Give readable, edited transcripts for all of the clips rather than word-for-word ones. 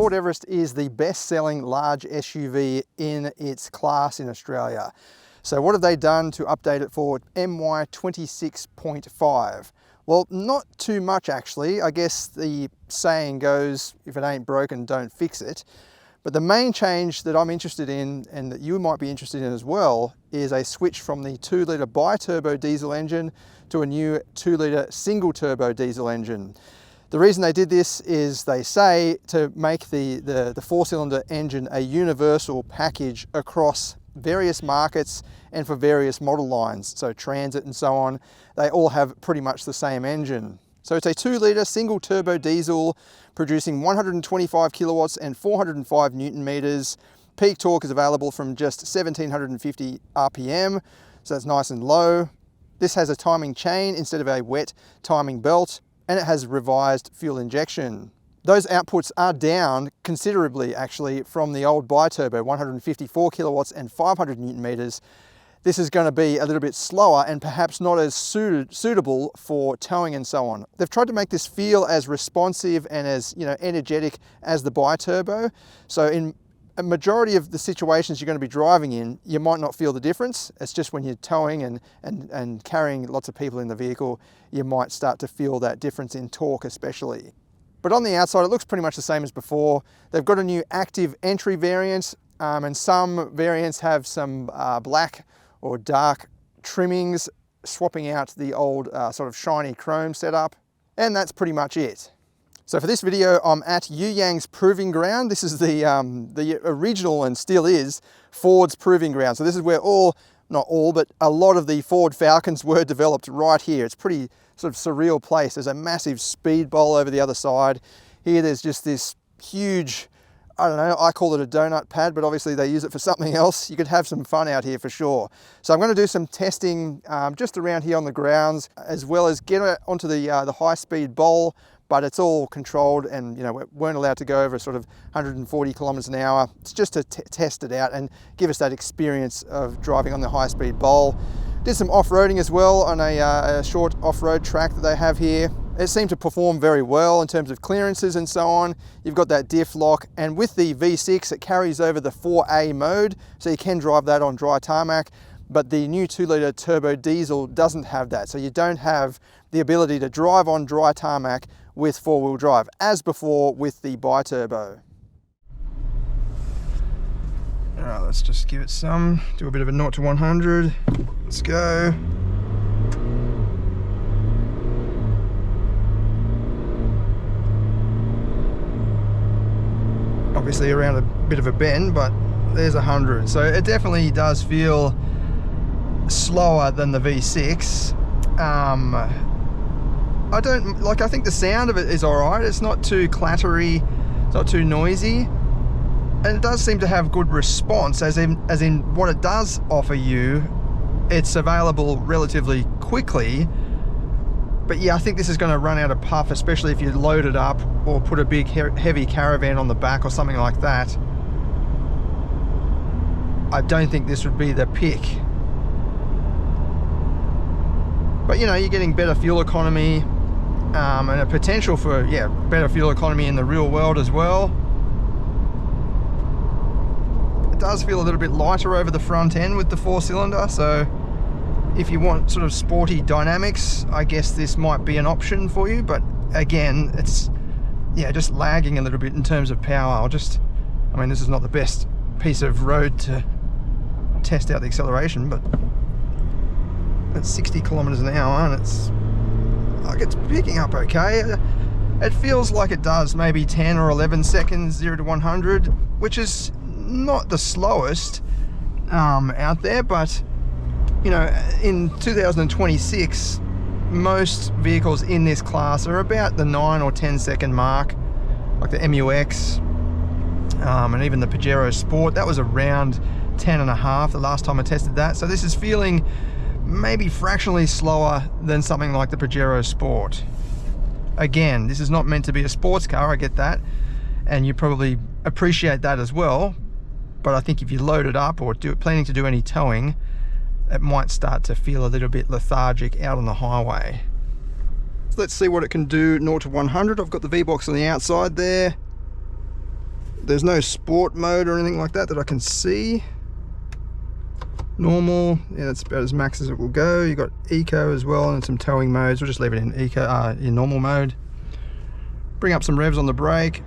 Ford Everest is the best-selling large SUV in its class in Australia. So what have they done to update it for MY 26.5? Well, not too much actually. I guess the saying goes, if it ain't broken, don't fix it. But the main change that I'm interested in, and that you might be interested in as well, is a switch from the 2-litre bi-turbo diesel engine to a new 2-litre single-turbo diesel engine. The reason they did this is, they say, to make the 4-cylinder engine a universal package across various markets and for various model lines. So Transit and so on, they all have pretty much the same engine. So it's a 2-litre single turbo diesel producing 125 kilowatts and 405 Newton meters. Peak torque is available from just 1750 RPM, so that's nice and low. This has a timing chain instead of a wet timing belt, and it has revised fuel injection. Those outputs are down considerably actually from the old bi-turbo, 154 kilowatts and 500 Newton meters. This is going to be a little bit slower and perhaps not as suitable for towing and so on. They've tried to make this feel as responsive and as, energetic as the bi-turbo. So in a majority of the situations you're going to be driving in, you might not feel the difference. It's just when you're towing and carrying lots of people in the vehicle, you might start to feel that difference in torque especially. But on the outside, it looks pretty much the same as before. They've got a new active entry variant, and some variants have some black or dark trimmings, swapping out the old sort of shiny chrome setup. And that's pretty much it. So for this video, I'm at Yuyang's Proving Ground. This is the original, and still is, Ford's Proving Ground. So this is where not all, but a lot of the Ford Falcons were developed right here. It's pretty sort of surreal place. There's a massive speed bowl over the other side. Here there's just this huge, I don't know, I call it a donut pad, but obviously they use it for something else. You could have some fun out here for sure. So I'm going to do some testing just around here on the grounds, as well as get onto the high-speed bowl, but it's all controlled, and we weren't allowed to go over sort of 140 kilometers an hour. It's just to test it out and give us that experience of driving on the high-speed bowl. Did some off-roading as well on a short off-road track that they have here. It seemed to perform very well in terms of clearances and so on. You've got that diff lock, and with the V6 it carries over the 4A mode, so you can drive that on dry tarmac, but the new 2-litre turbo diesel doesn't have that, so you don't have the ability to drive on dry tarmac with 4-wheel drive, as before with the bi-turbo. Alright, let's just give it some, do a bit of a 0 to 100, let's go. Obviously around a bit of a bend, but there's 100. So it definitely does feel slower than the V6. I think the sound of it is alright. It's not too clattery, it's not too noisy. And it does seem to have good response, as in what it does offer you, it's available relatively quickly. But yeah, I think this is going to run out of puff, especially if you load it up or put a big heavy caravan on the back or something like that. I don't think this would be the pick. But you're getting better fuel economy, and a potential for, better fuel economy in the real world as well. It does feel a little bit lighter over the front end with the 4-cylinder, so if you want sort of sporty dynamics, I guess this might be an option for you. But again, it's just lagging a little bit in terms of power. This is not the best piece of road to test out the acceleration, but at 60 kilometers an hour, and it's picking up okay. It feels like it does maybe 10 or 11 seconds 0 to 100, which is not the slowest out there, but in 2026, most vehicles in this class are about the 9 or 10 second mark, like the MUX, and even the Pajero Sport. That was around 10.5 the last time I tested that. So this is feeling maybe fractionally slower than something like the Pajero Sport. Again, this is not meant to be a sports car, I get that, and you probably appreciate that as well. But I think if you load it up or planning to do any towing, it might start to feel a little bit lethargic out on the highway. So let's see what it can do 0 to 100. I've got the V-Box on the outside there. There's no sport mode or anything like that I can see. Normal, yeah, that's about as max as it will go. You've got eco as well and some towing modes. We'll just leave it in eco, in normal mode. Bring up some revs on the brake.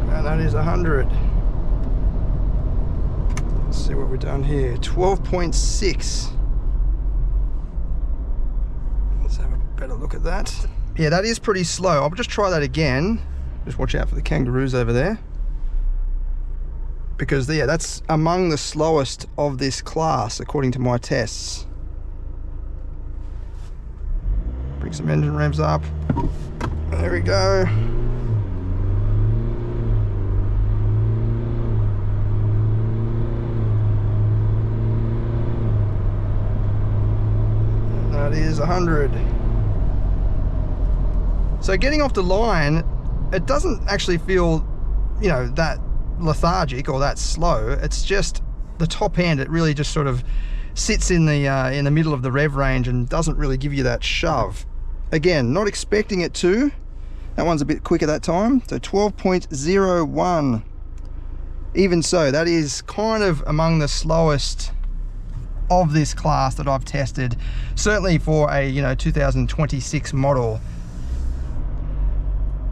And that is 100. Let's see what we've done here. 12.6. Let's have a better look at that. Yeah, that is pretty slow. I'll just try that again. Just watch out for the kangaroos over there. Because yeah, that's among the slowest of this class according to my tests. Bring some engine revs up. There we go. And that is 100. So getting off the line, it doesn't actually feel, you know, that lethargic or that slow. It's just the top end, it really just sort of sits in the middle of the rev range and doesn't really give you that shove. Again, not expecting it to. That one's a bit quicker that time, so 12.01. Even so, that is kind of among the slowest of this class that I've tested, certainly for a, you know, 2026 model.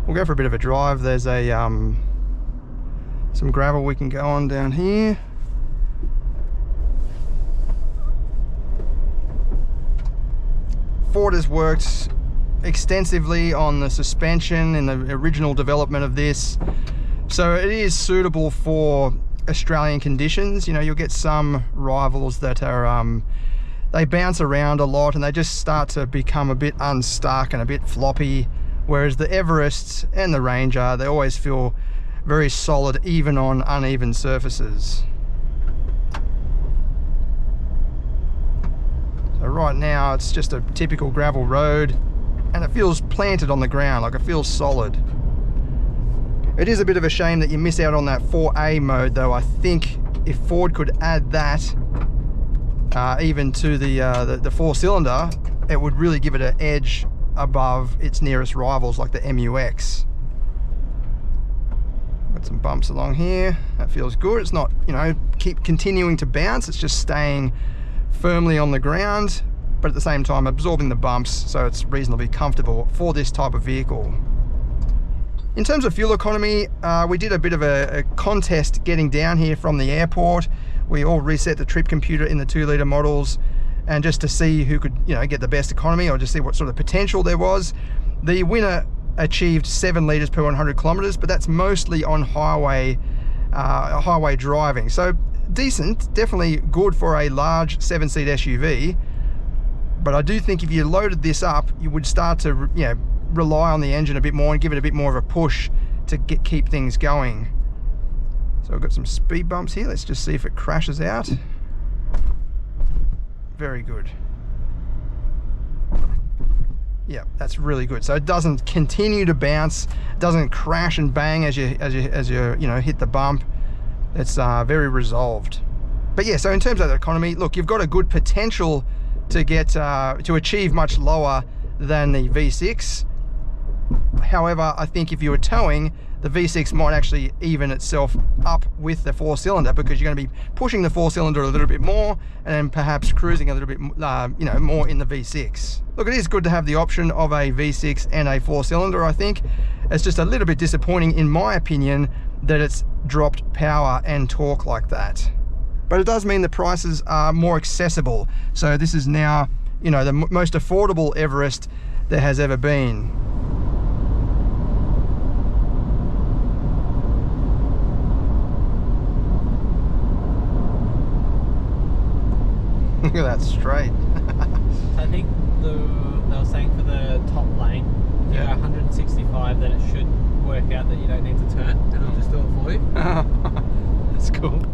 We'll go for a bit of a drive. There's a some gravel we can go on down here. Ford has worked extensively on the suspension in the original development of this, so it is suitable for Australian conditions. You know, you'll get some rivals that are they bounce around a lot and they just start to become a bit unstuck and a bit floppy, whereas the Everest and the Ranger, they always feel very solid even on uneven surfaces. So right now it's just a typical gravel road and it feels planted on the ground, like it feels solid. It is a bit of a shame that you miss out on that 4A mode though. I think if Ford could add that even to the 4-cylinder, it would really give it an edge above its nearest rivals like the MUX. Got some bumps along here. That feels good. It's not, you know, keep continuing to bounce. It's just staying firmly on the ground, but at the same time absorbing the bumps, so it's reasonably comfortable for this type of vehicle. In terms of fuel economy, we did a bit of a contest getting down here from the airport. We all reset the trip computer in the 2-litre models, and just to see who could, you know, get the best economy, or just see what sort of potential there was. The winner achieved 7 litres per 100 kilometres, but that's mostly on highway driving. So decent, definitely good for a large 7-seat SUV. But I do think if you loaded this up, you would start to, you know, rely on the engine a bit more and give it a bit more of a push to keep things going. So I've got some speed bumps here. Let's just see if it crashes out. Very good. Yeah, that's really good. So it doesn't continue to bounce, doesn't crash and bang as you you know, hit the bump. It's very resolved. But yeah, so in terms of the economy, look, you've got a good potential to get to achieve much lower than the V6. However, I think if you were towing, the V6 might actually even itself up with the 4-cylinder, because you're going to be pushing the 4-cylinder a little bit more and then perhaps cruising a little bit you know, more in the V6. Look, it is good to have the option of a V6 and a 4-cylinder. I think it's just a little bit disappointing, in my opinion, that it's dropped power and torque like that. But it does mean the prices are more accessible. So this is now, you know, the most affordable Everest there has ever been. Look at that straight. I think they were saying for the top lane, if you're 165, then it should work out that you don't need to turn, and it'll just do it for you. That's cool.